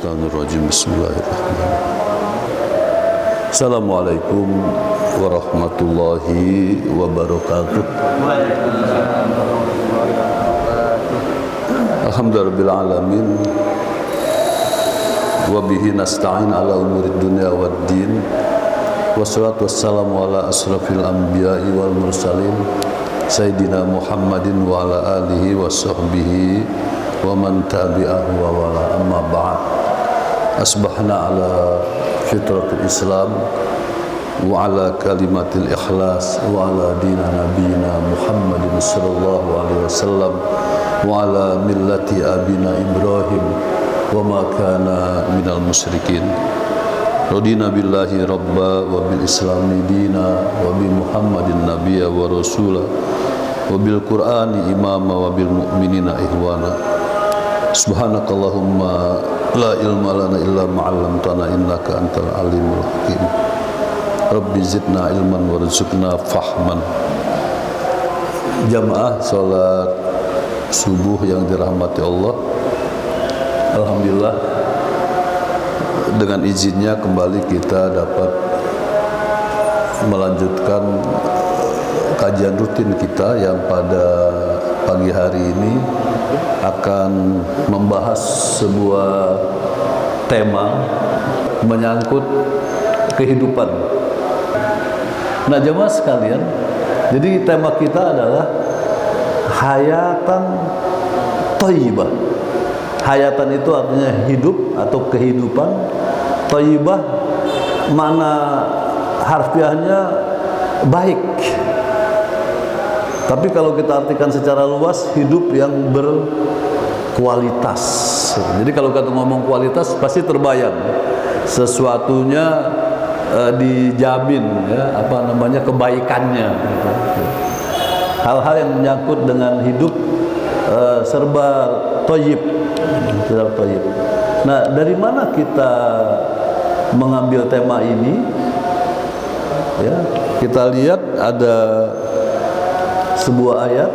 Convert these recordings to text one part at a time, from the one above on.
Minasyaitonirrajim. Bismillahirrahmanirrahim. Assalamualaikum warahmatullahi wabarakatuh. Alhamdulillahirabbil alamin. Wa bihi nasta'in ala umurid dunya waddin. Wassalatu wassalamu ala asrafil anbiya'i wal mursalin Sayyidina Muhammadin wa ala alihi wa sahbihi wa man tabi'ahu wa wala, amma ba'd. Asbahna ala fitratul Islam wa ala kalimatil ikhlas wa ala dina nabiyina Muhammadin sallallahu alaihi wasallam wa ala millati abina Ibrahim wa ma kana minal musyrikin. Radina billahi rabba wa bil islami dina wa bi Muhammadin nabiyya wa rasula wa bil qur'ani imama wa bil mu'minina ihwana. Subhanakallahumma la ilma lana illa ma 'allamtana innaka antal alimul hakim. Rabbi zidna ilman warzuqna fahman. Jamaah salat subuh yang dirahmati Allah, alhamdulillah dengan izinnya kembali kita dapat melanjutkan kajian rutin kita yang pada pagi hari ini akan membahas sebuah tema menyangkut kehidupan. Nah, jemaah sekalian, jadi tema kita adalah hayatan thayyibah. Hayatan itu artinya hidup atau kehidupan. Thayyibah mana harfiahnya baik. Tapi kalau kita artikan secara luas, hidup yang berkualitas. Jadi kalau kita ngomong kualitas pasti terbayang sesuatunya dijamin, ya, apa namanya, kebaikannya. Gitu. Hal-hal yang menyangkut dengan hidup serba thayyib. Nah, dari mana kita mengambil tema ini? Ya, kita lihat ada sebuah ayat.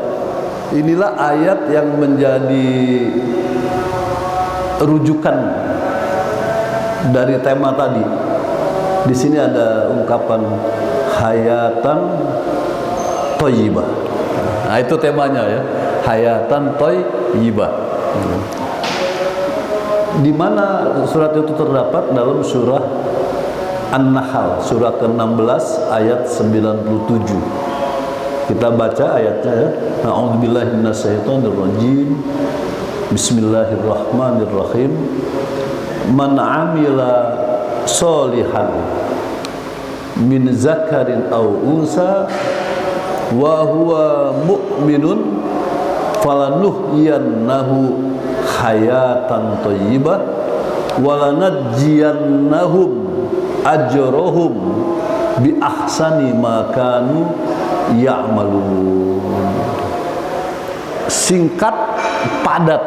Inilah ayat yang menjadi rujukan dari tema tadi. Di sini ada ungkapan hayatan thayyibah. Nah, itu temanya, ya, hayatan thayyibah. Di mana surat itu terdapat dalam surah An-Nahl, surah ke-16 ayat 97. Kita baca ayatnya, ya. A'udzubillahi minasyaitonirrajim. Bismillahirrahmanirrahim. Man 'amila sholihan min zakarin aw unsa wa huwa mu'minun falanuhyiyannahu hayatan thayyibah walanajjiyannahum ajrahum bi ahsani ma kanu ya'malun. Singkat, padat.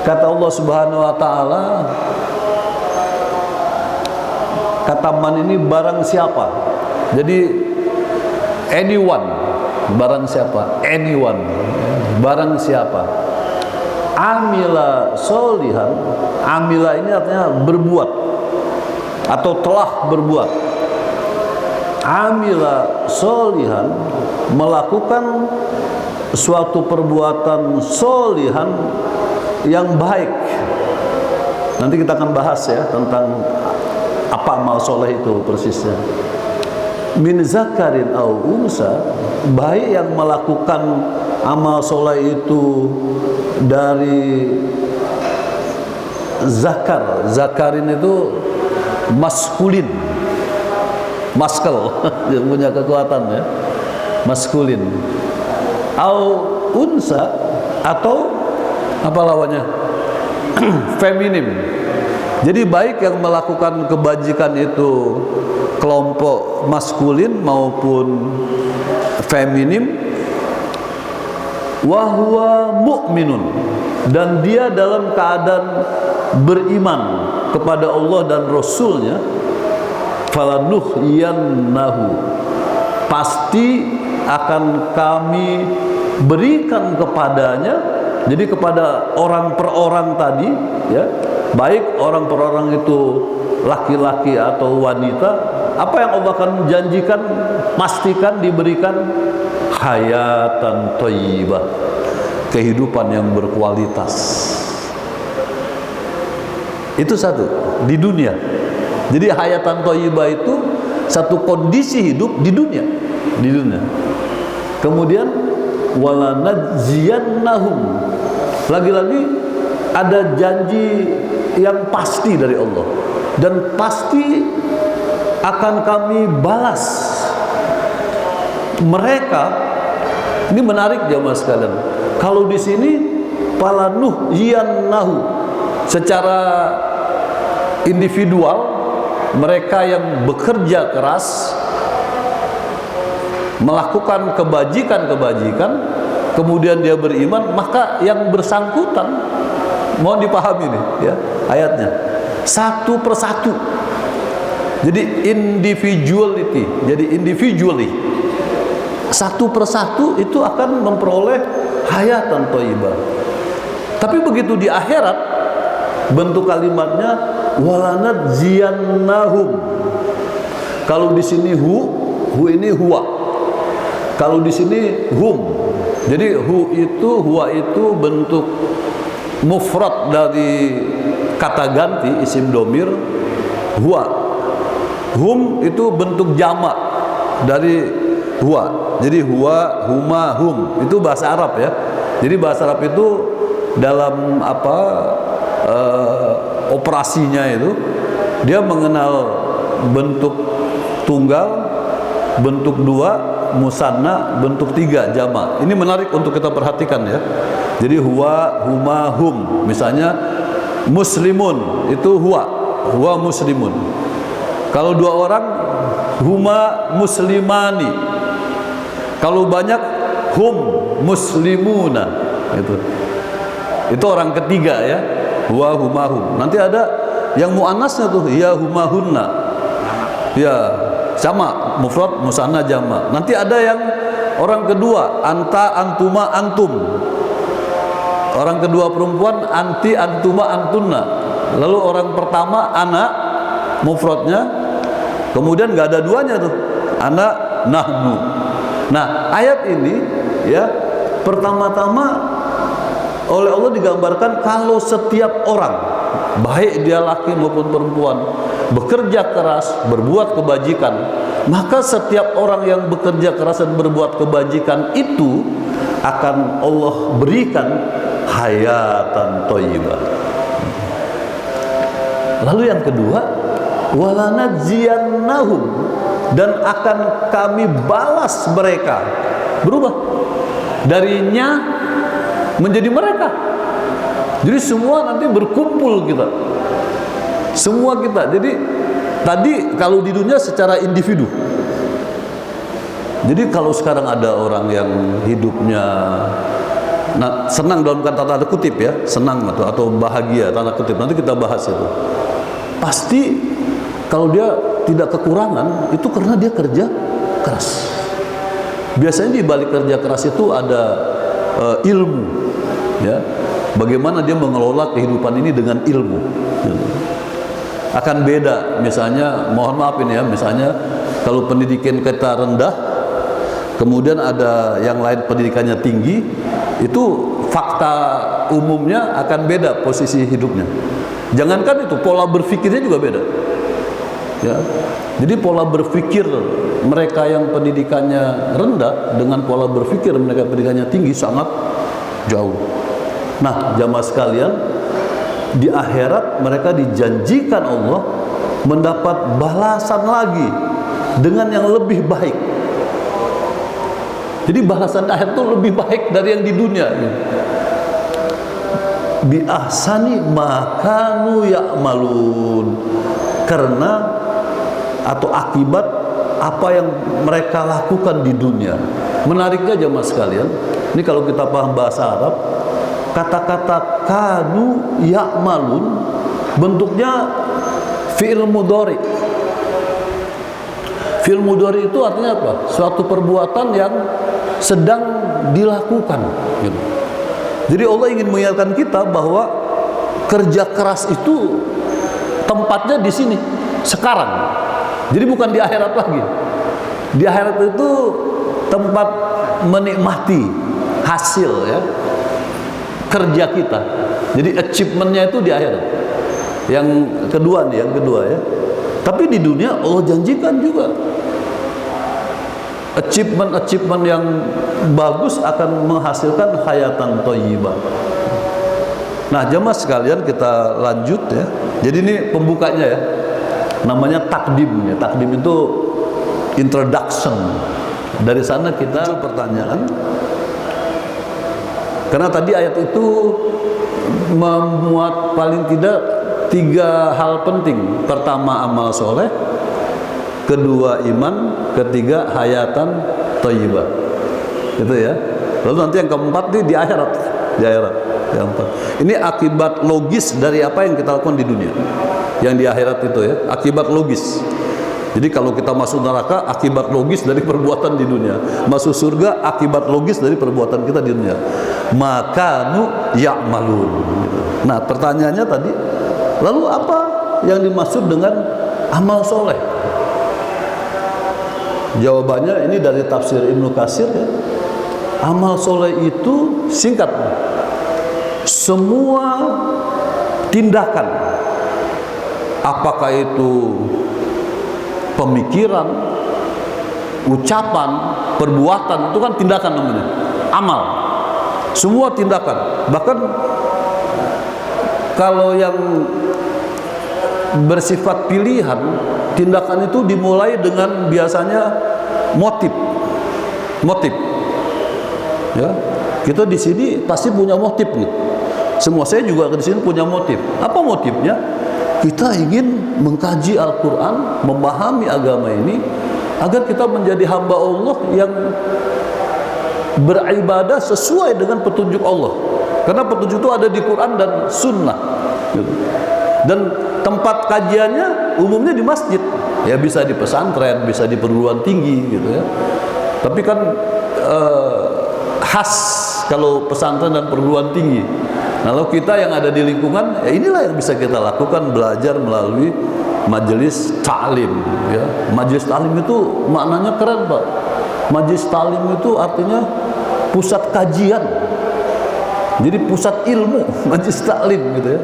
Kata Allah Subhanahu wa taala, kata man ini barang siapa. Jadi anyone, barang siapa, anyone, barang siapa. Amila solihan, amila ini artinya berbuat atau telah berbuat. Amila solihan, melakukan suatu perbuatan solihan yang baik. Nanti kita akan bahas, ya, tentang apa amal soleh itu persisnya. Min zakarin au unsa, baik yang melakukan amal soleh itu dari zakar. Zakarin itu maskulin, maskel, dia punya kekuatan, ya, maskulin. Au unsa, atau apa lawannya? Feminim. Jadi baik yang melakukan kebajikan itu kelompok maskulin maupun feminim. Wa huwa mu'minun, dan dia dalam keadaan beriman kepada Allah dan Rasulnya. Falanuhyiyannahu, pasti akan kami berikan kepadanya Jadi kepada orang per orang tadi, ya, baik orang per orang itu laki-laki atau wanita, apa yang Allah akan janjikan, pastikan diberikan hayatan thayyibah, kehidupan yang berkualitas. Itu satu di dunia. Jadi hayatan thayyibah itu satu kondisi hidup di dunia, di dunia. Kemudian walanadziyannahum, lagi-lagi ada janji yang pasti dari Allah, dan pasti akan kami balas mereka. Ini menarik jamaah sekalian. Kalau di sini falanuhyiyannahu secara individual, mereka yang bekerja keras melakukan kebajikan-kebajikan, kemudian dia beriman, maka yang bersangkutan, mohon dipahami nih ya ayatnya, satu persatu. Jadi individuality, jadi individually, satu persatu itu akan memperoleh hayatan thayyibah. Tapi begitu di akhirat, bentuk kalimatnya walanadziyannahum. Kalau di sini hu ini huwa. Kalau di sini hum. Jadi huwa itu bentuk mufrad dari kata ganti isim domir huwa. Hum itu bentuk jamak dari huwa. Jadi huwa, huma, hum itu bahasa Arab ya. Jadi bahasa Arab itu dalam operasinya itu dia mengenal bentuk tunggal, bentuk dua, musanna, bentuk tiga, jamak. Ini menarik untuk kita perhatikan ya. Jadi huwa, huma, hum. Misalnya muslimun itu huwa muslimun. Kalau dua orang, huma muslimani. Kalau banyak, hum muslimuna. Itu orang ketiga ya. Huwa, huma, hum. Nanti ada yang muannasnya tuh, ya, huma, hunna. Ya, sama, mufrad, musanna, jama. Nanti ada yang orang kedua, anta, antuma, antum. Orang kedua perempuan, anti, antuma, antunna. Lalu orang pertama, anak, mufradnya. Kemudian nggak ada duanya tuh, anak, nahnu. Nah, ayat ini ya pertama-tama oleh Allah digambarkan kalau setiap orang, baik dia laki maupun perempuan, bekerja keras, berbuat kebajikan, maka setiap orang yang bekerja keras dan berbuat kebajikan itu akan Allah berikan hayatan thayyibah. Lalu yang kedua, walanadziyannahum, dan akan kami balas mereka. Berubah darinya menjadi mereka. Jadi semua nanti berkumpul kita. Semua kita. Jadi tadi kalau di dunia secara individu. Jadi kalau sekarang ada orang yang hidupnya senang dalam kata tanda kutip ya, senang atau bahagia tanda kutip, nanti kita bahas itu. Pasti kalau dia tidak kekurangan itu karena dia kerja keras. Biasanya di balik kerja keras itu ada ilmu, ya. Bagaimana dia mengelola kehidupan ini dengan ilmu. Akan beda, misalnya, mohon maaf ini ya, misalnya kalau pendidikan kita rendah, kemudian ada yang lain pendidikannya tinggi, itu fakta umumnya akan beda posisi hidupnya. Jangankan itu, pola berpikirnya juga beda. Ya. Jadi pola berpikir mereka yang pendidikannya rendah dengan pola berpikir mereka pendidikannya tinggi sangat jauh. Nah, jamaah sekalian, di akhirat mereka dijanjikan Allah mendapat balasan lagi dengan yang lebih baik. Jadi balasan akhirat itu lebih baik dari yang di dunia. Bi ahsani ma kanu ya'malun, karena atau akibat apa yang mereka lakukan di dunia. Menariknya jemaah sekalian, ini kalau kita paham bahasa Arab, kata-kata kanu ya'malun bentuknya fi'il mudhari. Fi'il mudhari itu artinya apa? Suatu perbuatan yang sedang dilakukan gitu. Jadi Allah ingin mengingatkan kita bahwa kerja keras itu tempatnya di sini, sekarang. Jadi bukan di akhirat lagi. Di akhirat itu tempat menikmati hasil ya kerja kita. Jadi achievementnya itu di akhirat. Yang kedua ya. Tapi di dunia Allah janjikan juga achievement yang bagus akan menghasilkan hayatan thayyibah. Nah, jemaah sekalian, kita lanjut ya. Jadi ini pembukanya ya. Namanya takdim ya. Takdim itu introduction. Dari sana kita pertanyaan. Karena tadi ayat itu memuat paling tidak 3 hal penting. Pertama, amal soleh. Kedua, iman. Ketiga, hayatan thayyibah. Itu ya. Lalu nanti yang keempat di akhirat. Di akhirat. Yang keempat. Ini akibat logis dari apa yang kita lakukan di dunia. Yang di akhirat itu ya, akibat logis. Jadi kalau kita masuk neraka, akibat logis dari perbuatan di dunia. Masuk surga, akibat logis dari perbuatan kita di dunia. Makanu ya'malun. Nah, pertanyaannya tadi, lalu apa yang dimaksud dengan amal soleh? Jawabannya ini dari tafsir Ibnu Katsir ya. Amal soleh itu singkat, semua tindakan, apakah itu pemikiran, ucapan, perbuatan, itu kan tindakan namanya, amal. Semua tindakan, bahkan kalau yang bersifat pilihan, tindakan itu dimulai dengan biasanya motif. Ya, kita di sini pasti punya motif nih. Semua saya juga di sini punya motif. Apa motifnya? Kita ingin mengkaji Al-Quran, memahami agama ini, agar kita menjadi hamba Allah yang beribadah sesuai dengan petunjuk Allah. Karena petunjuk itu ada di Quran dan Sunnah. Gitu. Dan tempat kajiannya umumnya di masjid. Ya bisa di pesantren, bisa di perguruan tinggi, gitu ya. Tapi kan khas kalau pesantren dan perguruan tinggi. Nah, kalau kita yang ada di lingkungan, ya inilah yang bisa kita lakukan, belajar melalui majelis ta'lim ya. Majelis ta'lim itu maknanya keren, Pak. Majelis ta'lim itu artinya pusat kajian. Jadi pusat ilmu, majelis ta'lim gitu ya.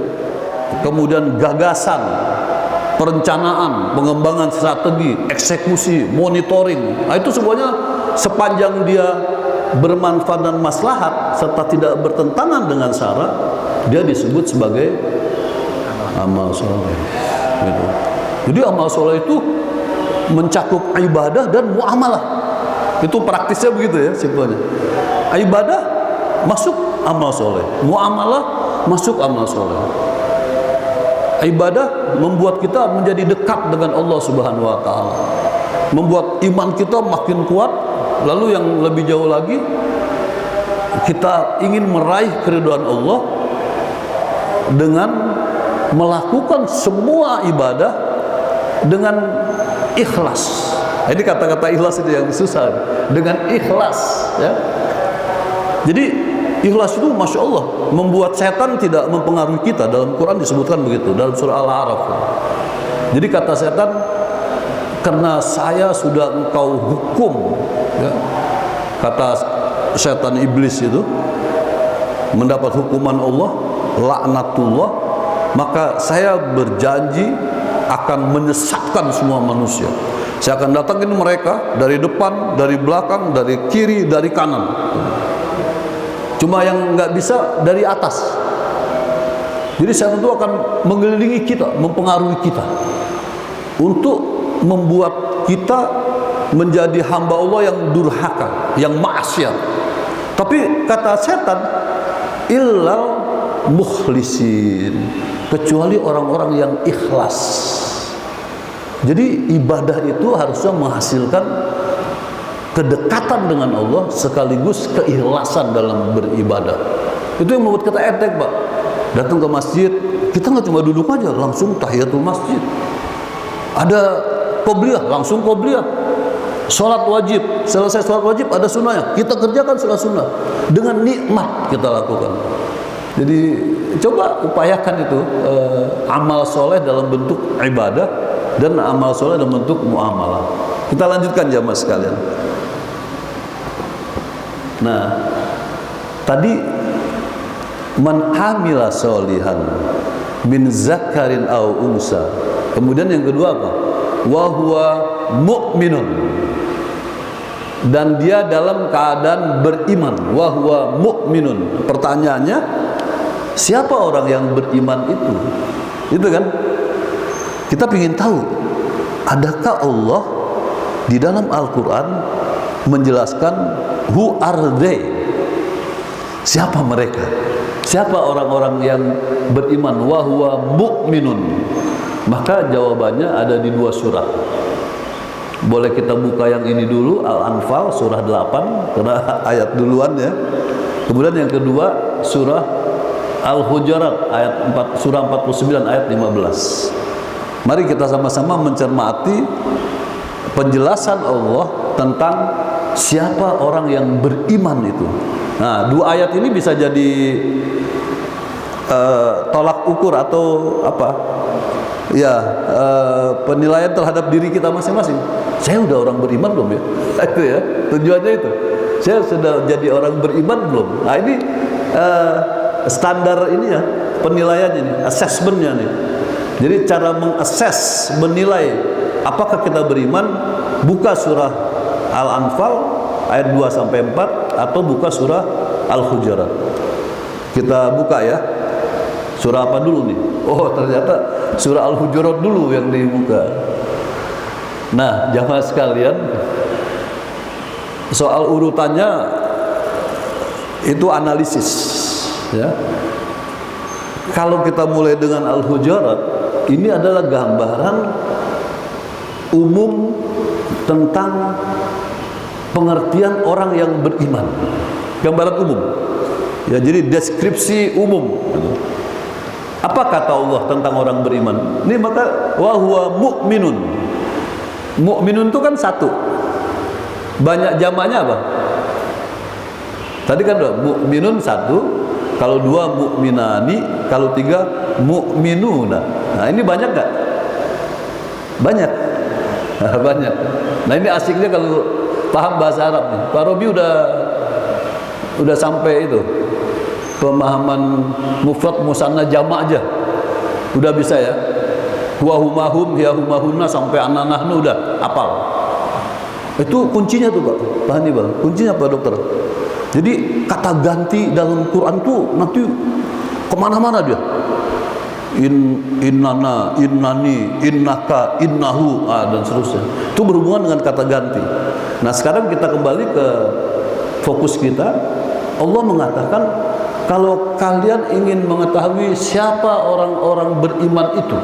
Kemudian gagasan, perencanaan, pengembangan strategi, eksekusi, monitoring. Nah, itu semuanya sepanjang dia bermanfaat dan maslahat serta tidak bertentangan dengan syara, dia disebut sebagai amal soleh. Gitu. Jadi amal soleh itu mencakup ibadah dan muamalah. Itu praktisnya begitu ya, simpelnya. Ibadah masuk amal soleh, muamalah masuk amal soleh. Ibadah membuat kita menjadi dekat dengan Allah Subhanahu wa taala. Membuat iman kita makin kuat. Lalu yang lebih jauh lagi, kita ingin meraih keridhaan Allah dengan melakukan semua ibadah dengan ikhlas. Ini kata-kata ikhlas itu yang susah. Dengan ikhlas ya. Jadi ikhlas itu Masya Allah membuat setan tidak mempengaruhi kita. Dalam Quran disebutkan begitu, dalam surah Al-A'raf. Jadi kata setan, karena saya sudah engkau hukum ya, kata setan iblis itu, mendapat hukuman Allah, laknatullah, maka saya berjanji akan menyesatkan semua manusia. Saya akan datangin mereka dari depan, dari belakang, dari kiri, dari kanan. Cuma yang nggak bisa dari atas. Jadi setan itu akan mengelilingi kita, mempengaruhi kita untuk membuat kita menjadi hamba Allah yang durhaka, yang maksiat. Tapi kata setan, illal mukhlisin, kecuali orang-orang yang ikhlas. Jadi ibadah itu harusnya menghasilkan kedekatan dengan Allah sekaligus keikhlasan dalam beribadah. Itu yang membuat kita enteng, Pak. Datang ke masjid, kita nggak cuma duduk aja, langsung tahiyatul masjid. Ada qobliyah, langsung qobliyah. Sholat wajib, selesai sholat wajib ada sunnahnya, kita kerjakan sholat sunnah dengan nikmat kita lakukan. Jadi coba upayakan itu amal soleh dalam bentuk ibadah dan amal soleh dalam bentuk muamalah. Kita lanjutkan jamaah sekalian. Nah, tadi man amila solihan min zakarin au unsa. Kemudian yang kedua apa? Wa huwa mu'minun. Dan dia dalam keadaan beriman. Wa huwa mu'minun. Pertanyaannya, siapa orang yang beriman itu? Itu kan? Kita ingin tahu, adakah Allah di dalam Al-Quran menjelaskan who are they? Siapa mereka? Siapa orang-orang yang beriman? Wa huwa mu'minun. Maka jawabannya ada di 2 surah. Boleh kita buka yang ini dulu, Al-Anfal surah 8 karena ayat duluan ya. Kemudian yang kedua surah Al-Hujurat ayat 4, surah 49 ayat 15. Mari kita sama-sama mencermati penjelasan Allah tentang siapa orang yang beriman itu. Nah, 2 ayat ini bisa jadi tolak ukur atau apa? Ya, penilaian terhadap diri kita masing-masing. Saya udah orang beriman belum ya? Itu ya, tujuannya itu. Saya sudah jadi orang beriman belum? Nah, ini standar ini ya, penilaiannya nih, assessmentnya nih. Jadi cara mengakses, menilai apakah kita beriman, buka surah Al-Anfal ayat 2 sampai 4 atau buka surah Al-Hujurat. Kita buka ya. Surah apa dulu nih? Oh, ternyata surah Al-Hujurat dulu yang dibuka. Nah, jamaah sekalian, soal urutannya itu analisis ya. Kalau kita mulai dengan Al-Hujurat, ini adalah gambaran umum tentang pengertian orang yang beriman. Gambaran umum. Ya, jadi deskripsi umum. Apa kata Allah tentang orang beriman? Ini maka wa huwa mu'minun. Mu'minun itu kan satu. Banyak jamaknya apa? Tadi kan udah mu'minun satu, kalau 2 mu'minani, kalau 3 mu'minuna. Nah, ini banyak gak? Banyak. Banyak. Nah, ini asiknya kalau paham bahasa Arab nih. Pak Robi udah sampai itu. Pemahaman mufrad musanna jamak aja udah bisa ya. Huwa humahum hiya humahunna sampai ananahnu udah hafal. Itu kuncinya tuh Pak. Paham nih Bang? Kuncinya apa dokter? Jadi kata ganti dalam Quran tuh nanti kemana-mana dia. Innana, innani, innaka, innahu, dan seterusnya. Itu berhubungan dengan kata ganti. Nah, sekarang kita kembali ke fokus kita. Allah mengatakan, kalau kalian ingin mengetahui siapa orang-orang beriman itu,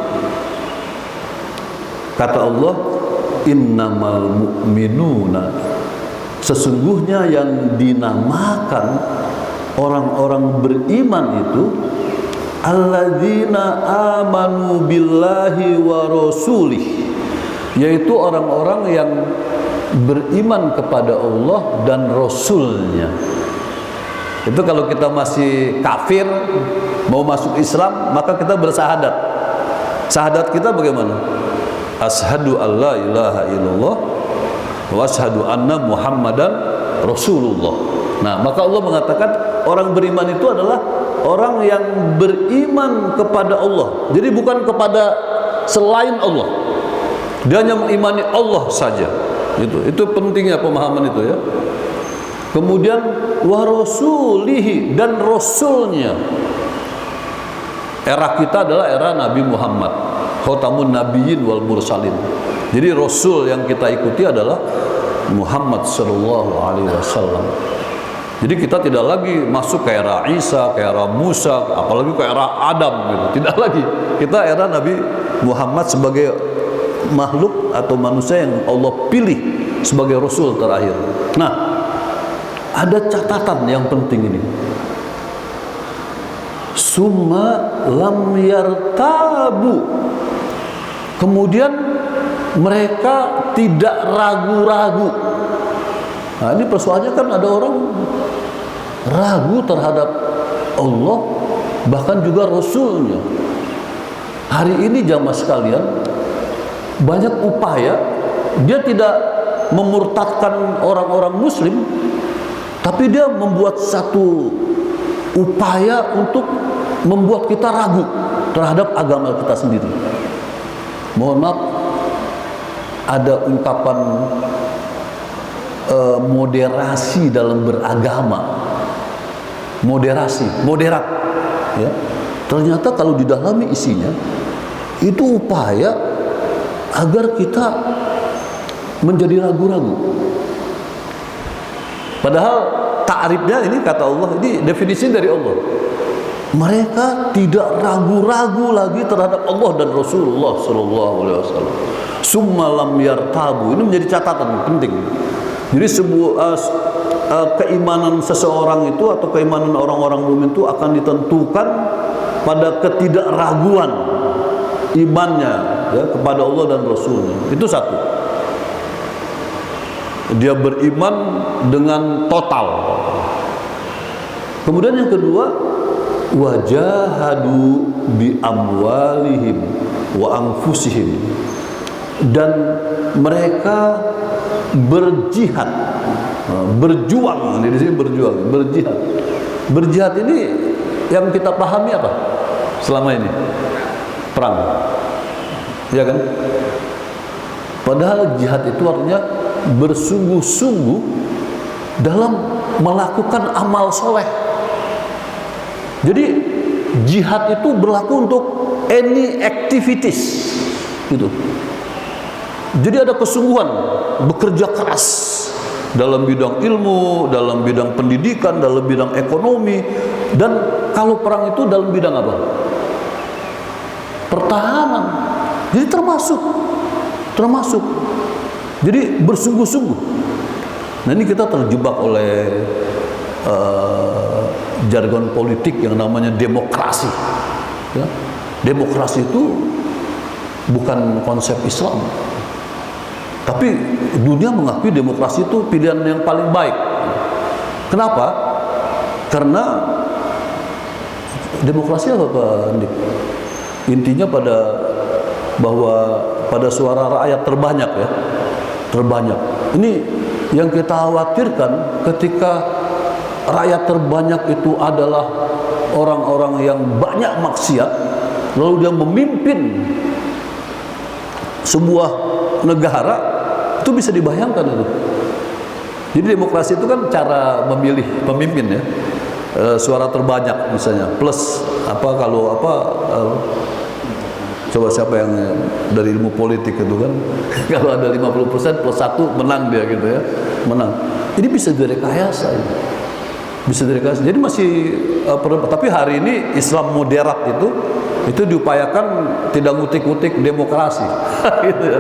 kata Allah, innamal mu'minuna, sesungguhnya yang dinamakan orang-orang beriman itu alladzina amanu billahi wa rasulih, yaitu orang-orang yang beriman kepada Allah dan Rasulnya. Itu kalau kita masih kafir, mau masuk Islam, maka kita bersahadat. Sahadat kita bagaimana? Asyhadu alla ilaha illallah wa asyhadu anna Muhammadan Rasulullah. Nah, maka Allah mengatakan orang beriman itu adalah orang yang beriman kepada Allah. Jadi bukan kepada selain Allah. Dia hanya mengimani Allah saja. Itu pentingnya pemahaman itu ya. Kemudian wa rasulihi, dan rasulnya. Era kita adalah era Nabi Muhammad, khatamun nabiyyin wal mursalin. Jadi rasul yang kita ikuti adalah Muhammad sallallahu alaihi wasallam. Jadi kita tidak lagi masuk ke era Isa, ke era Musa, apalagi ke era Adam gitu. Tidak lagi. Kita era Nabi Muhammad sebagai makhluk atau manusia yang Allah pilih sebagai rasul terakhir. Nah, ada catatan yang penting ini. Summa lam yartabu. Kemudian mereka tidak ragu-ragu. Nah, ini persoalannya kan ada orang ragu terhadap Allah bahkan juga Rasulnya. Hari ini jamaah sekalian, banyak upaya, dia tidak memurtadkan orang-orang muslim, tapi dia membuat satu upaya untuk membuat kita ragu terhadap agama kita sendiri. Mohon maaf, ada ungkapan moderasi dalam beragama, moderat, ya. Ternyata kalau didalami isinya, itu upaya agar kita menjadi ragu-ragu. Padahal ta'rifnya ini kata Allah, ini definisi dari Allah. Mereka tidak ragu-ragu lagi terhadap Allah dan Rasulullah Sallallahu Alaihi Wasallam. Summa lam yartabu. Ini menjadi catatan penting. Jadi sebuah keimanan seseorang itu atau keimanan orang-orang mukmin itu akan ditentukan pada ketidakraguan imannya, ya, kepada Allah dan Rasulnya. Itu satu. Dia beriman dengan total. Kemudian yang kedua, wajahadu bi amwalihim wa anfusihim, dan mereka berjihad, berjuang. Di sini berjihad. Berjihad ini yang kita pahami apa selama ini? Perang, ya kan? Padahal jihad itu artinya bersungguh-sungguh dalam melakukan amal soleh. Jadi jihad itu berlaku untuk any activities gitu. Jadi ada kesungguhan bekerja keras dalam bidang ilmu, dalam bidang pendidikan, dalam bidang ekonomi, dan kalau perang itu dalam bidang apa? Pertahanan. Jadi termasuk. Jadi bersungguh-sungguh. Nah, ini kita terjebak oleh jargon politik yang namanya demokrasi, ya. Demokrasi itu bukan konsep Islam, tapi dunia mengakui demokrasi itu pilihan yang paling baik. Kenapa? Karena demokrasi apa, Pak Andi? Intinya pada suara rakyat terbanyak, ya, terbanyak. Ini yang kita khawatirkan ketika rakyat terbanyak itu adalah orang-orang yang banyak maksiat, lalu dia memimpin sebuah negara, itu bisa dibayangkan itu. Jadi demokrasi itu kan cara memilih pemimpin, ya, suara terbanyak misalnya, plus coba siapa yang dari ilmu politik itu kan, kalau ada 50% plus 1 menang dia gitu, ya, menang. Ini bisa direkayasa, ya. Bisa direkayasa. Jadi masih tapi hari ini Islam moderat itu diupayakan tidak ngutik-ngutik demokrasi. Gitu, ya.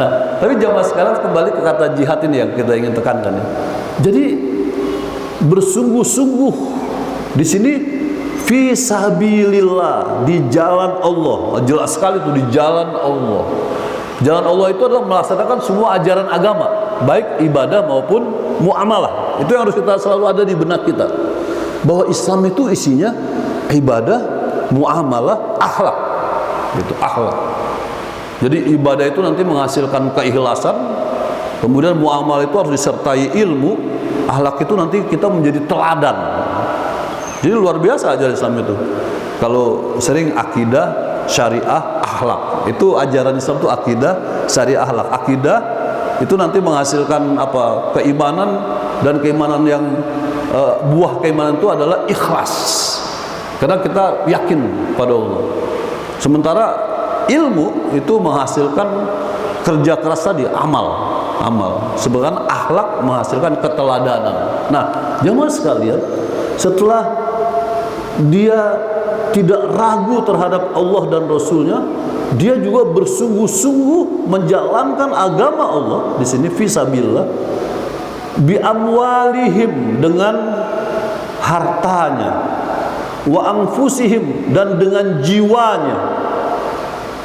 Nah, tapi jamaah sekarang kembali ke kata jihad ini yang kita ingin tekankan, ya. Jadi bersungguh-sungguh di sini fi sabilillah, di jalan Allah. Jelas sekali itu, di jalan Allah. Jalan Allah itu adalah melaksanakan semua ajaran agama, baik ibadah maupun muamalah. Itu yang harus kita selalu ada di benak kita, bahwa Islam itu isinya ibadah, muamalah, akhlak. Gitu, akhlak. Jadi ibadah itu nanti menghasilkan keikhlasan, kemudian muamalah itu harus disertai ilmu, akhlak itu nanti kita menjadi teladan. Jadi luar biasa ajaran Islam itu. Kalau sering akidah, syariah, akhlak. Itu ajaran Islam itu akidah, syariah, akhlak. Akidah itu nanti menghasilkan apa? Keimanan, dan keimanan yang buah keimanan itu adalah ikhlas. Karena kita yakin pada Allah. Sementara ilmu itu menghasilkan kerja keras tadi, amal. Sebenarnya akhlak menghasilkan keteladanan. Nah, jemaah sekalian, setelah dia tidak ragu terhadap Allah dan Rasulnya, dia juga bersungguh-sungguh menjalankan agama Allah. Di sini fisabilillah, bi amwalihim, dengan hartanya, wa anfusihim, dan dengan jiwanya,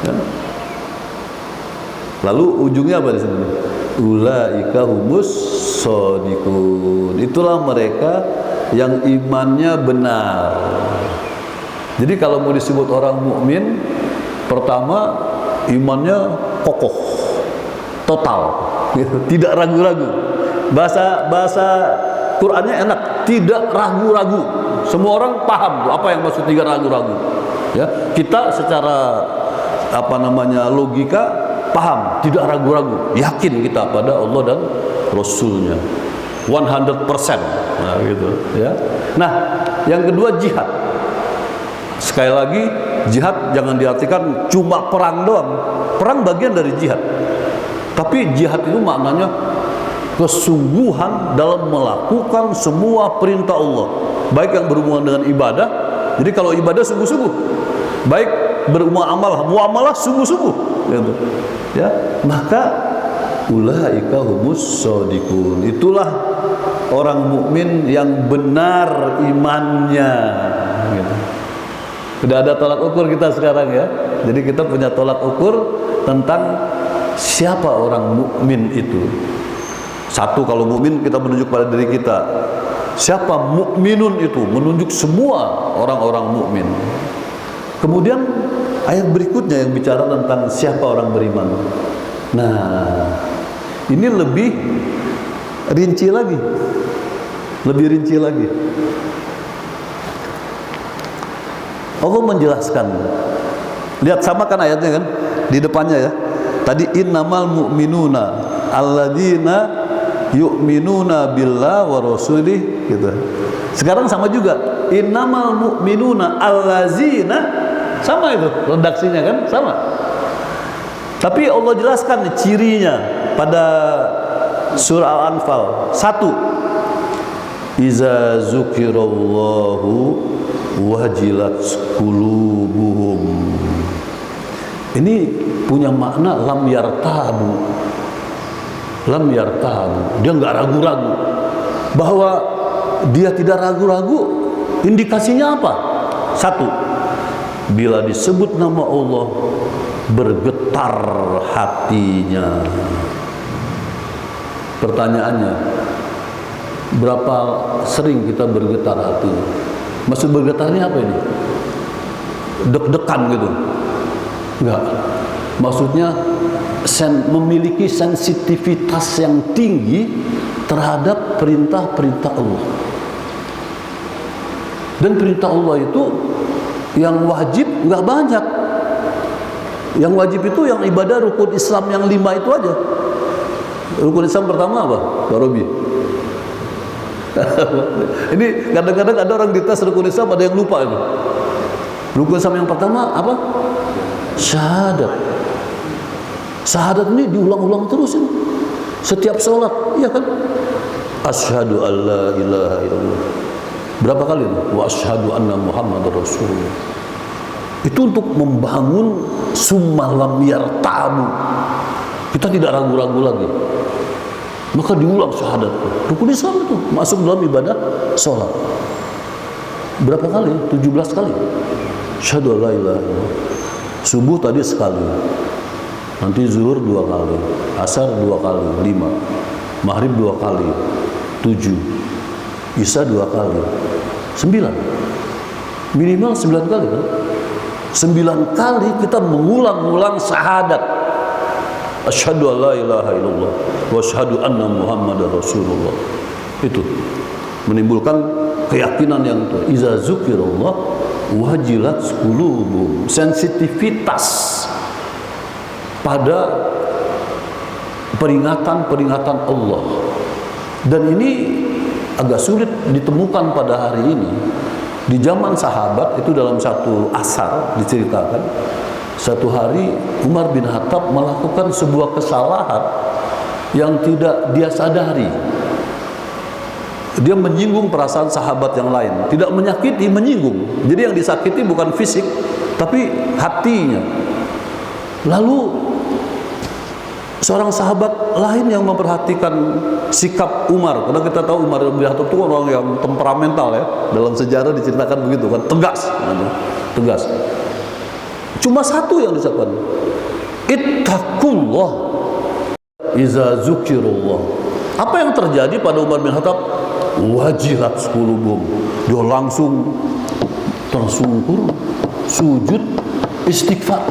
ya. Lalu ujungnya apa di sini? Ulaika humus shodiqun. Itulah mereka yang imannya benar. Jadi kalau mau disebut orang mukmin, pertama imannya kokoh, total, gitu. Tidak ragu-ragu. Bahasa Qurannya enak, tidak ragu-ragu. Semua orang paham tuh apa yang maksud tidak ragu-ragu. Ya, kita secara logika paham, tidak ragu-ragu, yakin kita pada Allah dan Rasulnya 100%. Nah, gitu ya. Nah, yang kedua jihad. Sekali lagi, jihad jangan diartikan cuma perang doang. Perang bagian dari jihad. Tapi jihad itu maknanya kesungguhan dalam melakukan semua perintah Allah, baik yang berhubungan dengan ibadah. Jadi kalau ibadah sungguh-sungguh, baik muamalah sungguh-sungguh, gitu. Ya, maka ulaika humus shodiqun. Itulah orang mukmin yang benar imannya, gitu. Sudah ada tolak ukur kita sekarang ya. Jadi kita punya tolak ukur tentang siapa orang mukmin itu. Satu, kalau mukmin kita menunjuk pada diri kita. Siapa mukminun itu? Menunjuk semua orang-orang mukmin. Kemudian ayat berikutnya yang bicara tentang siapa orang beriman. Nah, ini lebih rinci lagi. Lebih rinci lagi. Allah menjelaskan. Lihat, sama kan ayatnya kan? Di depannya ya. Tadi innamal mu'minuna alladzina yu'minuna billah wa rasulih, gitu. Sekarang sama juga. Innamal mu'minuna alladzina, sama itu redaksinya kan? Sama. Tapi Allah jelaskan cirinya pada surah Al-Anfal. Satu, iza zukirallahu wajilat qulubuhum. Ini punya makna lam yartabu. Lam yartabu. Dia nggak ragu-ragu. Bahwa dia tidak ragu-ragu, indikasinya apa? Satu, bila disebut nama Allah, bergetar hatinya. Pertanyaannya, berapa sering kita bergetar hati? Maksud bergetarnya apa ini? Deg-degan gitu? Enggak. Maksudnya memiliki sensitivitas yang tinggi terhadap perintah-perintah Allah. Dan perintah Allah itu yang wajib enggak banyak. Yang wajib itu yang ibadah rukun Islam yang 5 itu aja. Rukun Islam pertama apa, Pak Robi? Ini kadang-kadang ada orang di tes rukun Islam ada yang lupa itu. Rukun Islam yang pertama apa? Syahadat. Syahadat ini diulang-ulang terus ini. Setiap sholat, iya kan? Asyhadu an la ilaha illallah. Berapa kali itu? Wa asyhadu anna Muhammadar Rasulullah. Itu untuk membangun summa lam yartabu. Kita tidak ragu-ragu lagi. Maka diulang syahadat. Rukun Islam itu masuk dalam ibadah sholat. Berapa kali? 17 kali. Asyhadu an la ilaha illallah. Subuh tadi sekali. Nanti zuhur 2 kali. Asar 2 kali, 5. Maghrib 2 kali, 7. Isya 2 kali, 9. Minimal 9 kali kan? 9 kali kita mengulang-ulang syahadat. Asyhadu an la ilaha illallah wa asyhadu anna Muhammadar Rasulullah. Itu menimbulkan keyakinan yang itu. Iza zukirallah wajilat qulubuhum. Sensitivitas pada peringatan-peringatan Allah. Dan ini agak sulit ditemukan pada hari ini. Di zaman sahabat itu dalam satu asar diceritakan, satu hari Umar bin Khattab melakukan sebuah kesalahan yang tidak dia sadari. Dia menyinggung perasaan sahabat yang lain, tidak menyakiti, menyinggung. Jadi yang disakiti bukan fisik, tapi hatinya. Lalu seorang sahabat lain yang memperhatikan sikap Umar, karena kita tahu Umar bin Khattab itu orang yang temperamental ya, dalam sejarah diceritakan begitu kan, tegas. Cuma satu yang disebut, ittaqullah iza zukirullah. Apa yang terjadi pada Umar bin Khattab? Wajilat qulubuhum. Dia langsung tersungkur, sujud, istighfar.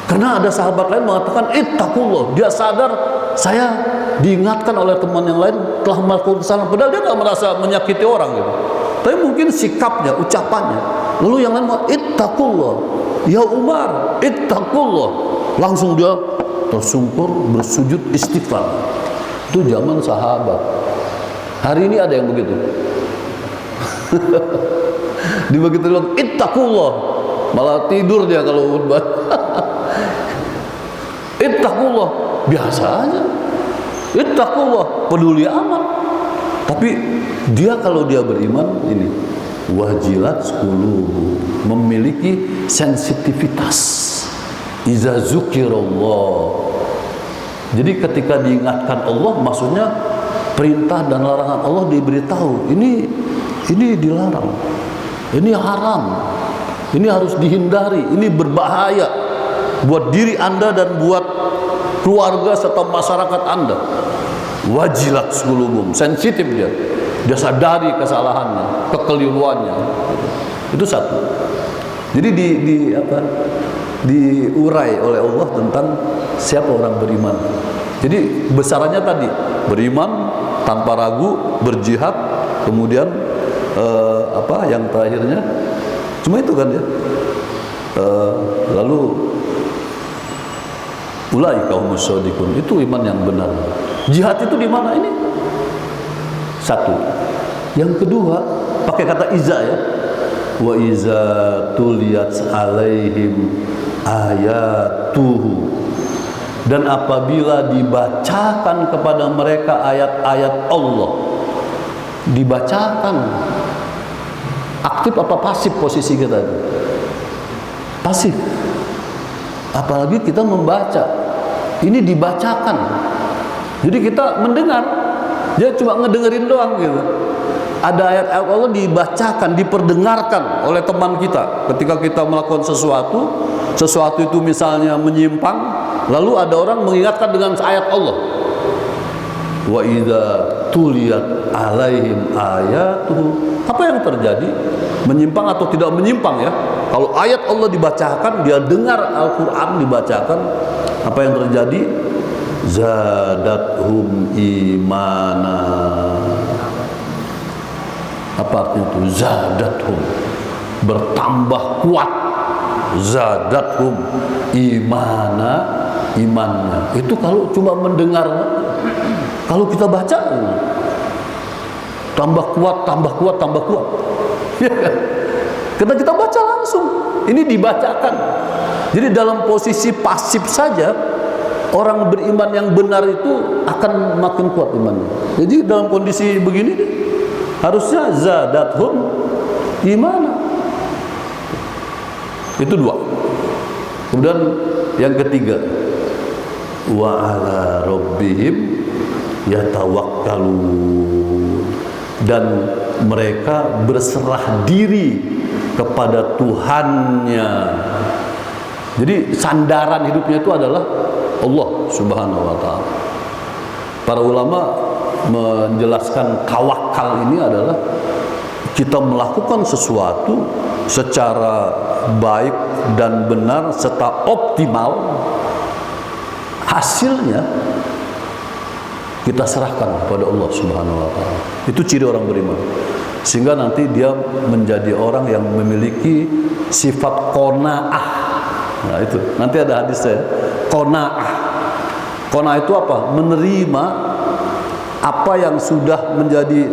Karena ada sahabat lain mengatakan ittaqullah. Dia sadar saya diingatkan oleh teman yang lain telah melakukan kesalahan, padahal dia nggak merasa menyakiti orang gitu. Tapi mungkin sikapnya, ucapannya. Lalu yang lain mengatakan ittaqullah, ya Umar, ittaqullah. Langsung dia tersungkur, bersujud, istighfar. Itu zaman sahabat. Hari ini ada yang begitu. Di begitu bilang ittaqullah, malah tidur dia kalau khutbah. Ittaqullah, biasa aja. Ittaqullah, peduli amat. Tapi dia kalau dia beriman ini wajilat qulubuhum, memiliki sensitivitas. Iza zukirallah. Jadi ketika diingatkan Allah, maksudnya perintah dan larangan Allah diberitahu. Ini dilarang. Ini haram. Ini harus dihindari. Ini berbahaya buat diri Anda dan buat keluarga serta masyarakat Anda. Wajilat qulubuhum, sensitif dia. Dia sadari kesalahannya, kekeliruannya. Itu satu. Jadi diurai oleh Allah tentang siapa orang beriman. Jadi besarannya tadi beriman tanpa ragu, berjihad, kemudian yang terakhirnya cuma itu kan ya. Lalu ulaika humus shadiqun, itu iman yang benar. Jihad itu di mana ini? Satu. Yang kedua pakai kata iza ya. Wa iza tuliyat alaihim ayatuhu, dan apabila dibacakan kepada mereka ayat-ayat Allah, dibacakan, aktif apa pasif posisi kita? Pasif. Apalagi kita membaca, ini dibacakan, jadi kita mendengar, dia cuma ngedengerin doang gitu. Ada ayat-ayat Allah dibacakan, diperdengarkan oleh teman kita ketika kita melakukan sesuatu itu misalnya menyimpang, lalu ada orang mengingatkan dengan ayat Allah. Wa idza tuliyat alaihim ayatuhu. Apa yang terjadi? Menyimpang atau tidak menyimpang ya? Kalau ayat Allah dibacakan, dia dengar Al-Qur'an dibacakan, apa yang terjadi? Zadathum imana. Apa artinya itu? Zadathum, bertambah kuat. Zadathum imana, imannya. Itu kalau cuma mendengar. Kalau kita baca, tambah kuat, tambah kuat, tambah kuat. Karena kita baca langsung, ini dibacakan. Jadi dalam posisi pasif saja, orang beriman yang benar itu akan makin kuat imannya. Jadi dalam kondisi begini, harusnya zadathum imana. Itu dua. Kemudian yang ketiga, wa ala rabbihim yatawakkalun, dan mereka berserah diri kepada Tuhannya. Jadi sandaran hidupnya itu adalah Allah Subhanahu wa ta'ala. Para ulama menjelaskan tawakal ini adalah kita melakukan sesuatu secara baik dan benar serta optimal, hasilnya kita serahkan kepada Allah Subhanahu wa ta'ala. Itu ciri orang beriman. Sehingga nanti dia menjadi orang yang memiliki sifat qanaah. Nah, itu. Nanti ada hadisnya. Qanaah. Qanaah itu apa? Menerima apa yang sudah menjadi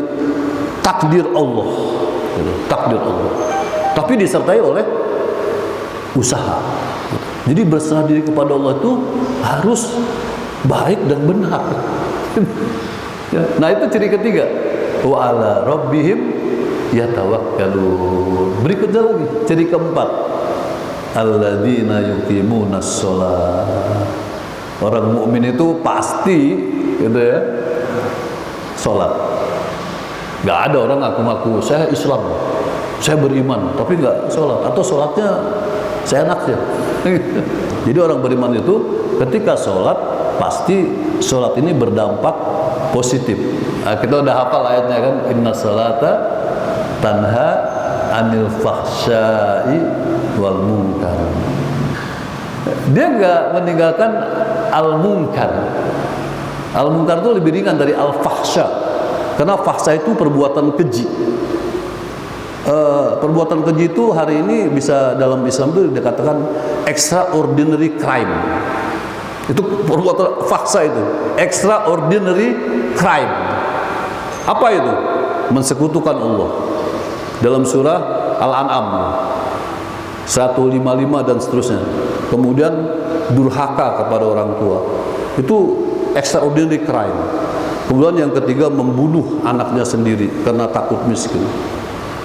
takdir Allah. Takdir Allah. Tapi disertai oleh usaha. Jadi berserah diri kepada Allah itu harus baik dan benar. Nah, itu ciri ketiga. Wa ala rabbihim yatawakkalun. Berikutnya lagi, ciri keempat. Alladzina yuqimunas shalah. Orang mukmin itu pasti gitu ya, salat. Enggak ada orang ngaku-ngaku saya Islam, saya beriman, tapi enggak salat, atau salatnya saya enak ya. Jadi orang beriman itu ketika salat pasti salat ini berdampak positif. Nah, kita udah hafal ayatnya kan, inna salata tanha anil fahsya'i wal munkar. Dia enggak meninggalkan al-munkar. Al-munkar itu lebih ringan dari al-fahsya. Karena fahsya itu perbuatan keji. Perbuatan keji itu hari ini bisa dalam Islam itu dikatakan extraordinary crime. Itu perbuatan fahsya itu, extraordinary crime. Apa itu? Mensekutukan Allah. Dalam surah Al-An'am 155 dan seterusnya. Kemudian durhaka kepada orang tua. Itu extraordinary crime. Kemudian yang ketiga, membunuh anaknya sendiri karena takut miskin.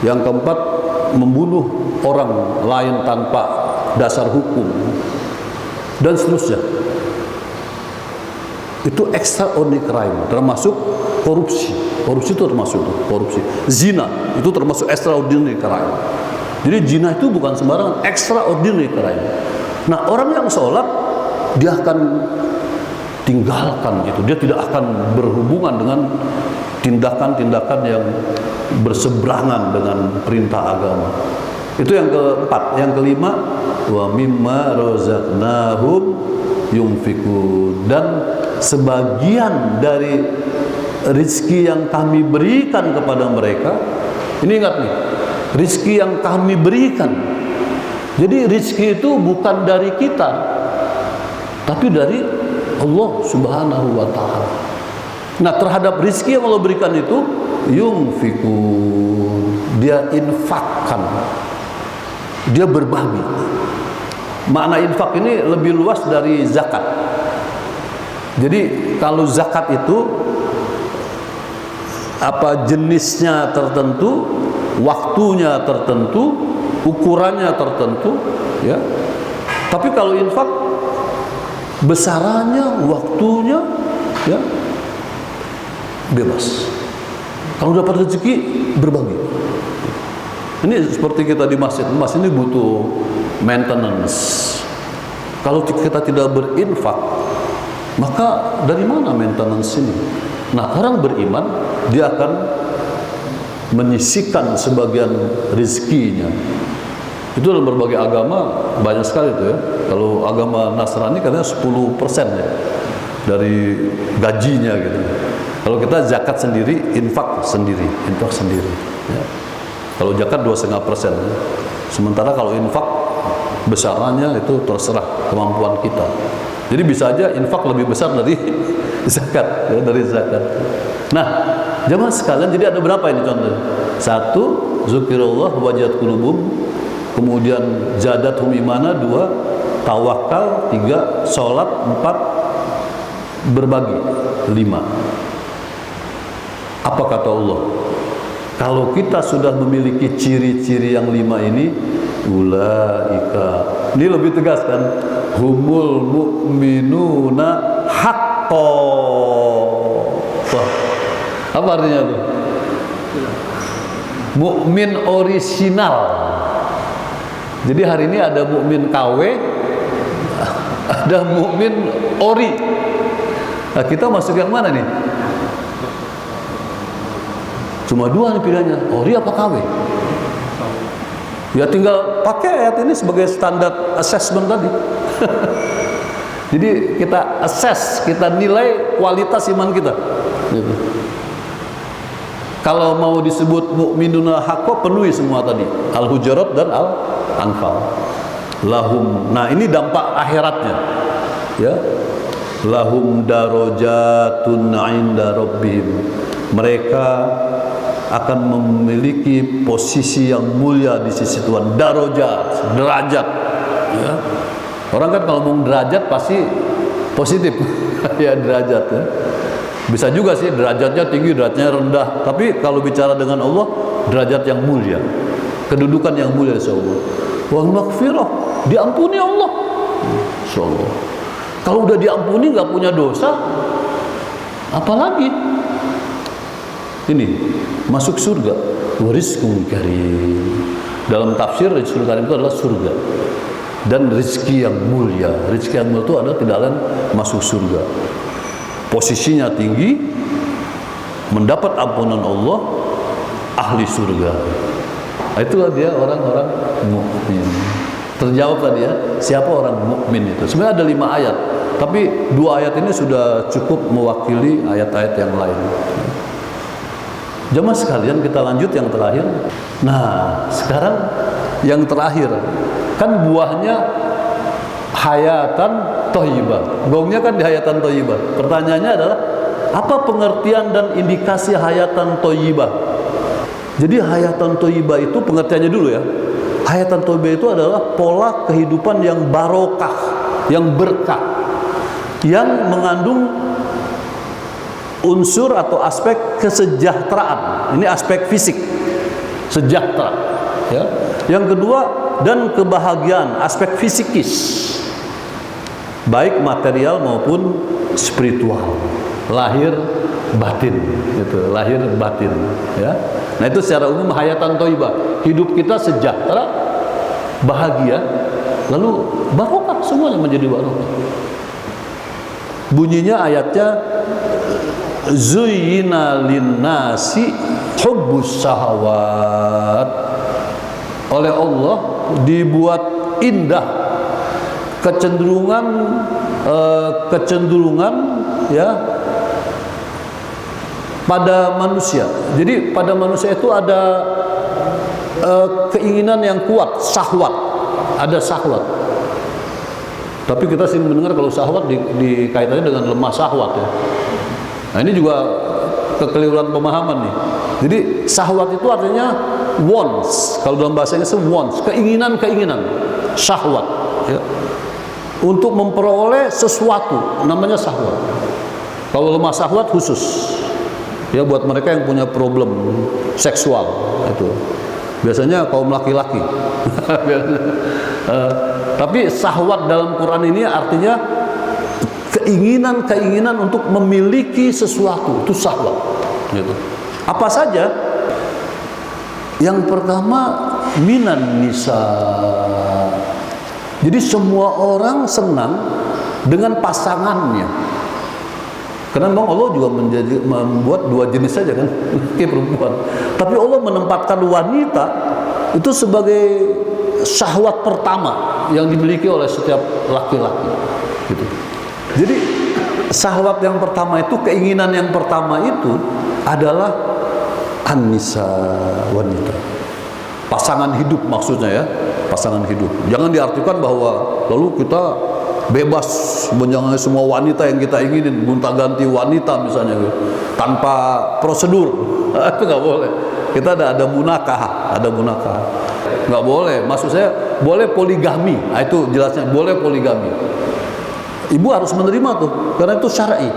Yang keempat, membunuh orang lain tanpa dasar hukum, dan seterusnya. Itu extraordinary crime, termasuk korupsi. Korupsi itu termasuk korupsi. Zina itu termasuk extraordinary crime. Jadi zina itu bukan sembarangan, extraordinary crime. Nah, orang yang sholat, dia akan tinggalkan itu. Dia tidak akan berhubungan dengan tindakan-tindakan yang berseberangan dengan perintah agama. Itu yang keempat. Yang kelima, wa mimma razaqnahum yunfikun, dan sebagian dari rizki yang kami berikan kepada mereka. Ini ingat nih, rizki yang kami berikan. Jadi rizki itu bukan dari kita, tapi dari Allah Subhanahu wa ta'ala. Nah, terhadap rizki yang Allah berikan itu, yunfikun, dia infakkan, dia berbagi. Makna infak ini lebih luas dari zakat. Jadi kalau zakat itu apa jenisnya tertentu, waktunya tertentu, ukurannya tertentu, ya. Tapi kalau infak, besarannya, waktunya, ya, bebas. Kalau dapat rezeki, berbagi. Ini seperti kita di masjid. Masjid ini butuh maintenance. Kalau kita tidak berinfak, maka dari mana maintenance ini? Nah, orang beriman, dia akan menyisihkan sebagian rezekinya. Itu dalam berbagai agama banyak sekali itu ya. Kalau agama Nasrani katanya 10% ya dari gajinya gitu. Kalau kita zakat sendiri, infak sendiri. Ya. Kalau zakat 2,5%. Sementara kalau infak besarannya itu terserah kemampuan kita. Jadi bisa aja infak lebih besar dari zakat, ya, dari zakat. Nah, jemaah sekalian, jadi ada berapa ini contohnya? 1, zikirullah wajat qulubum. Kemudian zadathum imana, 2, tawakal, 3, sholat, 4, berbagi, 5. Apa kata Allah? Kalau kita sudah memiliki ciri-ciri yang 5 ini, ulaika, ini lebih tegas kan? Humul mu'minuna haqqo. Apa artinya itu? Mukmin orisinal. Jadi hari ini ada mukmin KW, ada mukmin ori. Nah, kita masuk yang mana nih? Cuma 2 nih pilihannya, ori apa KW? Ya tinggal pakai ayat ini sebagai standar assessment tadi. Jadi kita assess, kita nilai kualitas iman kita. Gitu. Kalau mau disebut mukminuna haqqo, penuhi semua tadi, Al-Hujurat dan Al-Anfal. Lahum, nah ini dampak akhiratnya, ya. Lahum darajatun 'inda rabbihim. Mereka akan memiliki posisi yang mulia di sisi Tuhan. Darajat, derajat, ya. Orang kan kalau ngomong derajat pasti positif. Ya, derajat ya. Bisa juga sih derajatnya tinggi, derajatnya rendah. Tapi kalau bicara dengan Allah, derajat yang mulia, kedudukan yang mulia insyaallah. Wal maghfirah, diampuni Allah insyaallah. Kalau udah diampuni, nggak punya dosa, apalagi ini masuk surga. Warizqun karim. Dalam tafsir rizqun karim itu adalah surga dan rezeki yang mulia. Rezeki yang mulia itu adalah tidak lain masuk surga. Posisinya tinggi, mendapat ampunan Allah, ahli surga. Nah, itulah dia orang-orang mukmin. Terjawab tadi ya, siapa orang mukmin itu? Sebenarnya ada 5 ayat, tapi 2 ayat ini sudah cukup mewakili ayat-ayat yang lain. Jemaah sekalian, kita lanjut yang terakhir. Nah, sekarang yang terakhir, kan buahnya hayatan thayyibah. Gongnya kan di hayatan thayyibah. Pertanyaannya adalah, apa pengertian dan indikasi hayatan thayyibah? Jadi hayatan thayyibah itu pengertiannya dulu ya. Hayatan thayyibah itu adalah pola kehidupan yang barokah, yang berkah, yang mengandung unsur atau aspek kesejahteraan. Ini aspek fisik, sejahtera ya. Yang kedua, dan kebahagiaan, aspek fisikis, baik material maupun spiritual, lahir batin gitu, lahir batin ya. Nah, itu secara umum hayatan thayyibah, hidup kita sejahtera, bahagia, lalu barokah, semuanya menjadi barokah. Bunyinya ayatnya, zuyyina linnasi hubbus syahawat. Oleh Allah dibuat indah kecenderungan ya pada manusia. Jadi pada manusia itu ada keinginan yang kuat, syahwat, ada syahwat. Tapi kita sering mendengar kalau syahwat dikaitannya dengan lemah syahwat ya. Nah, ini juga kekeliruan pemahaman nih. Jadi syahwat itu artinya wants, kalau dalam bahasa Inggris wants, keinginan, syahwat ya. Untuk memperoleh sesuatu namanya syahwat. Kalau lemah syahwat khusus ya buat mereka yang punya problem seksual itu. Biasanya kaum laki-laki. Tapi syahwat dalam Quran ini artinya keinginan untuk memiliki sesuatu, itu syahwat gitu. Apa saja? Yang pertama, minan nisa. Jadi semua orang senang dengan pasangannya. Karena memang Allah juga membuat 2 jenis saja kan, laki perempuan. Tapi Allah menempatkan wanita itu sebagai syahwat pertama yang dimiliki oleh setiap laki-laki gitu. Jadi syahwat yang pertama itu, keinginan yang pertama itu adalah an-nisa, wanita. Pasangan hidup maksudnya ya, pasangan hidup. Jangan diartikan bahwa lalu kita bebas menjalani semua wanita yang kita inginin, gonta-ganti wanita misalnya gitu, tanpa prosedur. Itu nggak boleh. Kita ada munakah, nggak boleh. Maksud saya boleh poligami. Nah, itu jelasnya boleh poligami. Ibu harus menerima tuh, karena itu syar'i.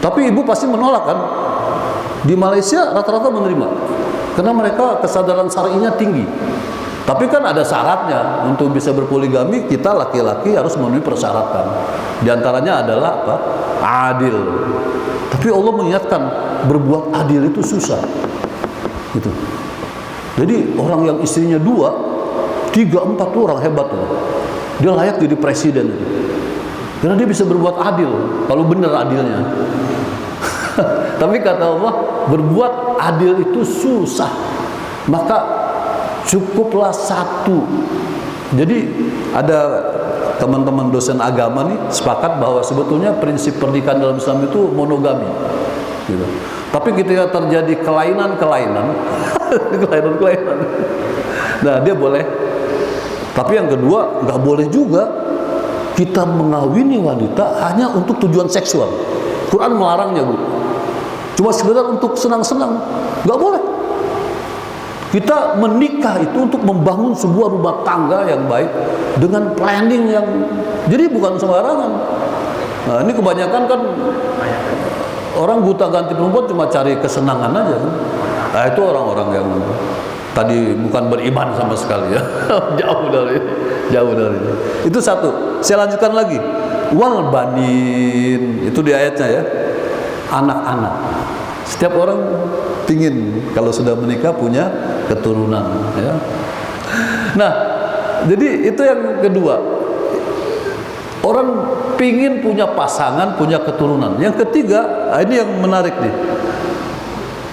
Tapi ibu pasti menolak kan? Di Malaysia rata-rata menerima, karena mereka kesadaran syar'inya tinggi. Tapi kan ada syaratnya. Untuk bisa berpoligami, kita laki-laki harus memenuhi persyaratan. Di antaranya adalah apa? Adil. Tapi Allah mengingatkan, berbuat adil itu susah. Gitu. Jadi orang yang istrinya 2, 3, 4 orang hebat tuh. Dia layak jadi presiden. Karena dia bisa berbuat adil, kalau benar adilnya. Tapi kata Allah, berbuat adil itu susah. Maka cukuplah 1. Jadi ada teman-teman dosen agama nih sepakat bahwa sebetulnya prinsip pernikahan dalam Islam itu monogami gitu. Tapi ketika terjadi kelainan-kelainan nah dia boleh. Tapi yang kedua, nggak boleh juga kita mengawini wanita hanya untuk tujuan seksual. Quran melarangnya, Bu. Cuma sekedar untuk senang-senang, nggak boleh. Kita menikah itu untuk membangun sebuah rumah tangga yang baik dengan planning yang, jadi bukan sembarangan. Nah, ini kebanyakan kan orang gonta-ganti perempuan cuma cari kesenangan aja kan. Nah, itu orang-orang yang tadi bukan beriman sama sekali ya. jauh dari ini. Itu satu. Saya lanjutkan lagi. Wal banin, itu di ayatnya ya. Anak-anak. Setiap orang pingin kalau sudah menikah punya keturunan ya. Nah, jadi itu yang kedua. Orang pingin punya pasangan, punya keturunan. Yang ketiga, ini yang menarik nih.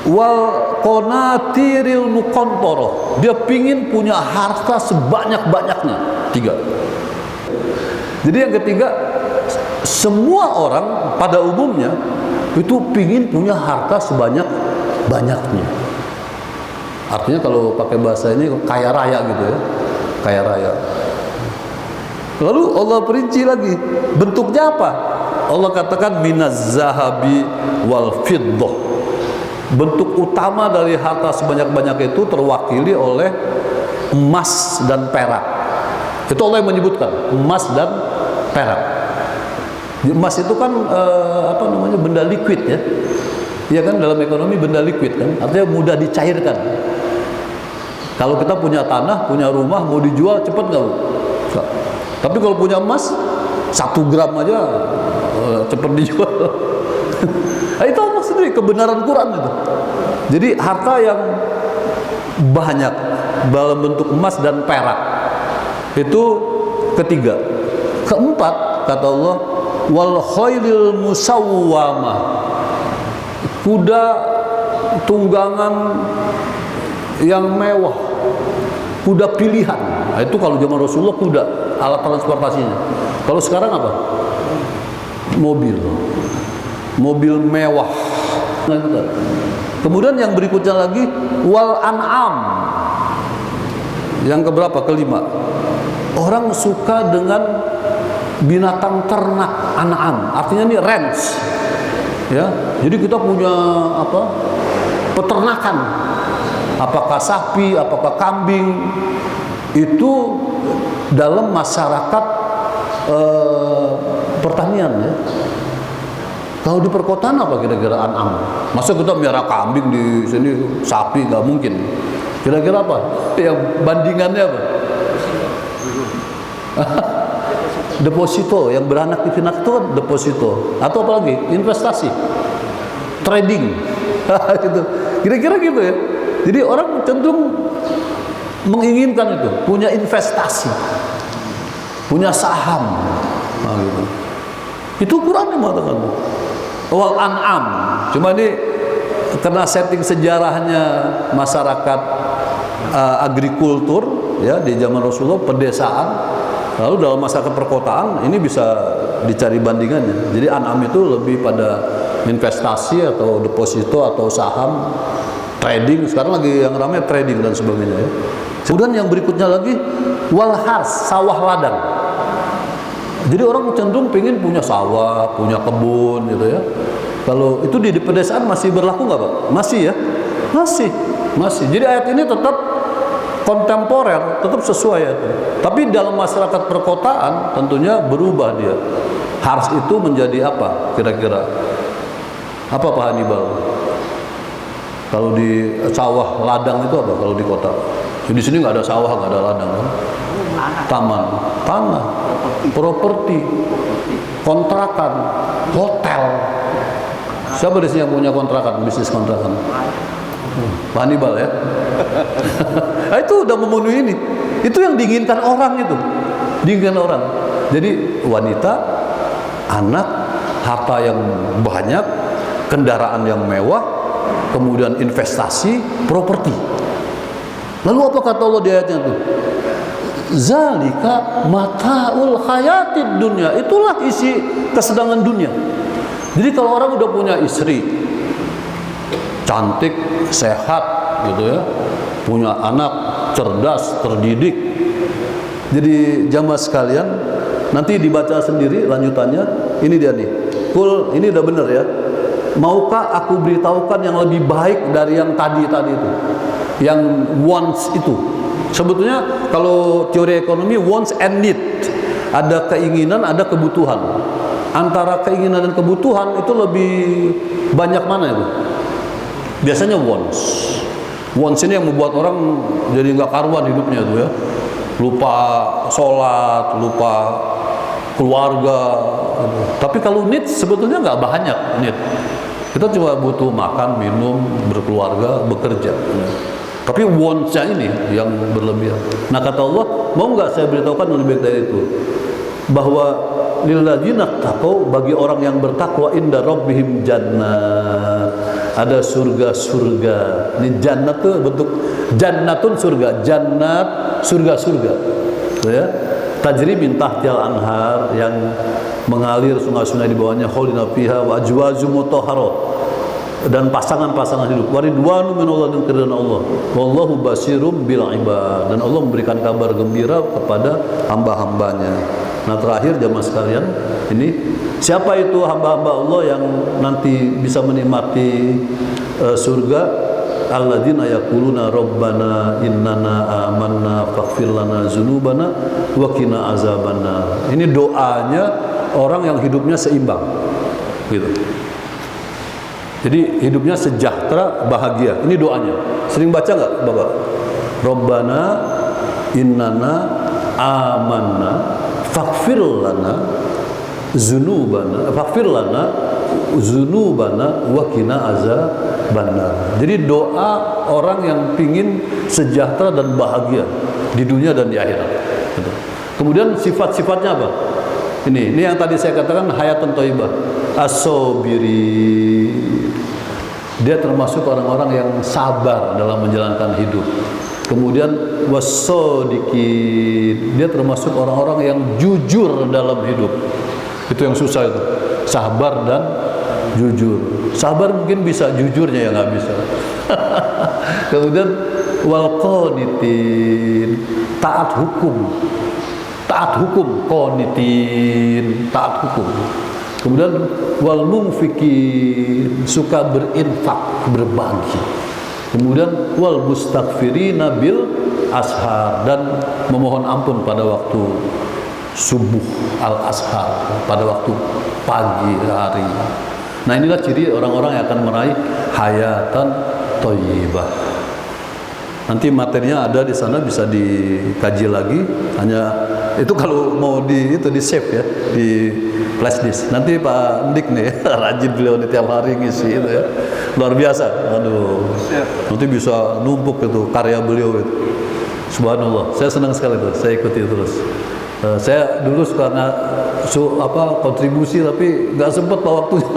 wal qanatiril muqantarah, dia pingin punya harta sebanyak-banyaknya. 3. Jadi yang ketiga, semua orang pada umumnya itu pingin punya harta sebanyak-banyaknya. Artinya kalau pakai bahasa ini kaya raya gitu ya, kaya raya. Lalu Allah perinci lagi, bentuknya apa? Allah katakan minaz zahabi wal fiddah. Bentuk utama dari harta sebanyak-banyak itu terwakili oleh emas dan perak. Itu Allah yang menyebutkan emas dan perak. Emas itu kan benda liquid ya. Iya kan, dalam ekonomi benda liquid kan, artinya mudah dicairkan. Kalau kita punya tanah, punya rumah, mau dijual cepat nggak? Tapi kalau punya emas 1 gram aja cepat dijual. Nah, itu Allah sendiri, kebenaran Quran itu. Jadi harta yang banyak dalam bentuk emas dan perak itu ketiga. Keempat, kata Allah, wal khailil musawwamah, kuda tunggangan yang mewah, kuda pilihan. Nah, itu kalau zaman Rasulullah kuda, alat transportasinya. Kalau sekarang apa? Mobil mewah. Kemudian yang berikutnya lagi wal an'am. Yang keberapa? Kelima. Orang suka dengan binatang ternak, an'am. Artinya ini ranch. Ya. Jadi kita punya peternakan. Apakah sapi, apakah kambing, itu dalam masyarakat pertanian ya. Kalau di perkotaan apa kira-kira an'am? Masa kita miara kambing di sini, sapi, nggak mungkin. Kira-kira apa? Yang bandingannya apa? Deposito, yang beranak di pinak itu kan deposito. Atau apa lagi? Investasi, trading. Gitu. Kira-kira gitu ya. Jadi orang cenderung menginginkan itu, punya investasi, punya saham. Nah, gitu. Itu Quran yang mengatakan wal an'am. Cuma ini karena setting sejarahnya masyarakat agrikultur ya di zaman Rasulullah, pedesaan. Lalu dalam masyarakat perkotaan ini bisa dicari bandingannya. Jadi an'am itu lebih pada investasi atau deposito atau saham, trading. Sekarang lagi yang ramai trading dan sebagainya ya. Kemudian yang berikutnya lagi wal hars, sawah ladang. Jadi orang cenderung pengen punya sawah, punya kebun gitu ya. Kalau itu di pedesaan masih berlaku nggak Pak? Masih ya? Masih. Jadi ayat ini tetap kontemporer, tetap sesuai ya. Tapi dalam masyarakat perkotaan tentunya berubah dia. Hars itu menjadi apa kira-kira? Apa Pak Hannibal? Kalau di sawah ladang itu apa kalau di kota? Di sini nggak ada sawah, nggak ada ladang kan? Taman, tanah, properti, kontrakan, hotel. Siapa di sini yang punya kontrakan, bisnis kontrakan? Pak Hannibal ya. Nah, itu udah memenuhi ini. Itu yang diinginkan orang itu. Diinginkan orang. Jadi wanita, anak, harta yang banyak, kendaraan yang mewah, kemudian investasi, properti. Lalu apa kata Allah di ayatnya itu? Zalika mataul hayatid dunya. Itulah isi kesenangan dunia. Jadi kalau orang udah punya istri cantik, sehat gitu ya, punya anak cerdas, terdidik. Jadi jamaah sekalian, nanti dibaca sendiri lanjutannya. Ini dia nih. Kul, ini udah bener ya. Maukah aku beritahukan yang lebih baik dari yang tadi itu? Yang wants itu. Sebetulnya kalau teori ekonomi wants and need. Ada keinginan, ada kebutuhan. Antara keinginan dan kebutuhan itu lebih banyak mana itu? Biasanya wants. Wants ini yang membuat orang jadi nggak karuan hidupnya tuh ya. Lupa sholat, lupa keluarga. Tapi kalau need sebetulnya nggak banyak need. Kita cuma butuh makan, minum, berkeluarga, bekerja. Tapi wants-nya ini yang berlebihan. Nah kata Allah, mau nggak saya beritahukan lebih baik dari itu? Bahwa lilladzina taqaw, bagi orang yang bertakwa, inda rabbihim jannat, ada surga-surga. Ini jannat tuh bentuk jannatun surga, jannat surga-surga. Ya. Tajri min tahtil anhar, yang mengalir sungai-sungai di bawahnya, khalidina fiha wa azwajum mutahharat, dan pasangan-pasangan hidup. Waridwanu minallah, dan keridhaan Allah. Wallahu basirum bil ibad, dan Allah memberikan kabar gembira kepada hamba-hambanya. Nah, terakhir jamaah sekalian, ini siapa itu hamba-hamba Allah yang nanti bisa menikmati surga? Alladzina yaquluna rabbana innana amanna faghfir lana dzunubana wa qina azabannar. Ini doanya orang yang hidupnya seimbang, gitu. Jadi hidupnya sejahtera, bahagia. Ini doanya. Sering baca nggak, Bapak? Rabbana innana amanna faghfir lana dzunubana wa qina azabannar. Jadi doa orang yang pingin sejahtera dan bahagia di dunia dan di akhirat. Kemudian sifat-sifatnya apa? Ini yang tadi saya katakan hayatun thayyibah. As-sabiri, dia termasuk orang-orang yang sabar dalam menjalankan hidup. Kemudian was-shadiqin, dia termasuk orang-orang yang jujur dalam hidup. Itu yang susah itu, sabar dan jujur. Sabar mungkin bisa, jujurnya yang nggak bisa. Kemudian wal qanitin, taat hukum, qanitin, taat hukum. Kemudian wal munfiqin, suka berinfak, berbagi. Kemudian wal mustaghfirina bil ashar, dan memohon ampun pada waktu subuh al-ashar, pada waktu pagi hari. Nah, inilah ciri orang-orang yang akan meraih hayatan thayyibah. Nanti materinya ada di sana, bisa dikaji lagi. Hanya itu kalau mau di save ya, di flash disk. Nanti Pak Ndik nih, rajin beliau nih tiap hari ngisi itu ya. Luar biasa. Aduh. Nanti bisa numpuk itu karya beliau itu. Subhanallah. Saya senang sekali itu. Saya ikuti terus. Saya dulu suka kontribusi, tapi nggak sempat pak waktunya.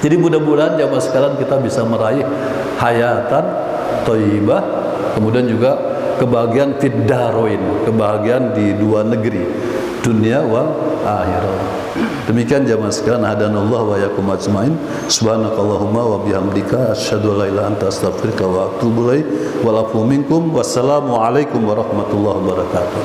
Jadi mudah-mudahan jamaah sekalian kita bisa meraih hayatan thayyibah, kemudian juga kebahagiaan fid daroin, kebahagiaan di dua negeri, dunia wal akhirat. Demikian jamaah sekalian, hadanallahu wa yakum ajmain. Subhanakallahumma wa bihamdika asyhadu an la ilaha illa anta astaghfiruka wa atubu ilaik. Wa lafu minkum. Wassalamu alaikum warahmatullahi wabarakatuh.